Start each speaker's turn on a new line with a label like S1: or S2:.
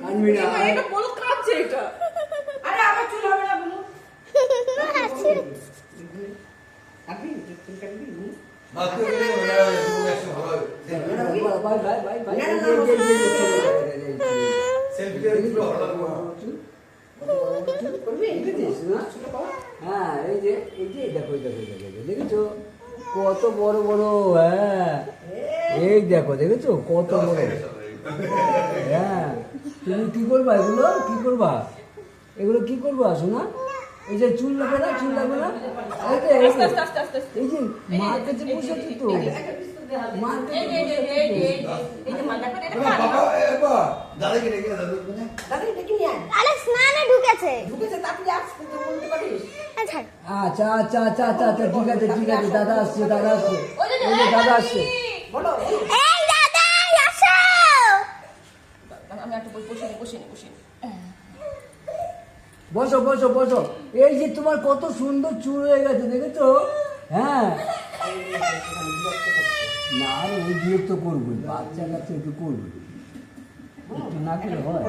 S1: কানবি না।
S2: এটা বলো কাঁদছে এটা। আরে আমার চুল হবে না বলো। আপনি চুল কাটবি?
S1: হ্যাঁ এই যে দেখো দেখেছো কত বড় বড়। হ্যাঁ এই দেখেছো কত বড়। হ্যাঁ তুমি কি করবা এগুলো কি করবা শোনা? এই যে চুল লাগবে না এই যে মার্কেটে বসেছি তো
S3: আরে স্নানে ঢুকেছে।
S1: আচ্ছা ঠিক আছে দাদা আসছে ওই যে দাদা আসছে।
S3: এই দাদা আসো।
S2: আমি একটা বসে
S1: বসো এই যে তোমার কত সুন্দর চুল হয়ে গেছে দেখেছো? হ্যাঁ না ওই বিরক্ত করবো, বাচ্চা কাচ্চা একটু করবো, একটু না করলে হয়।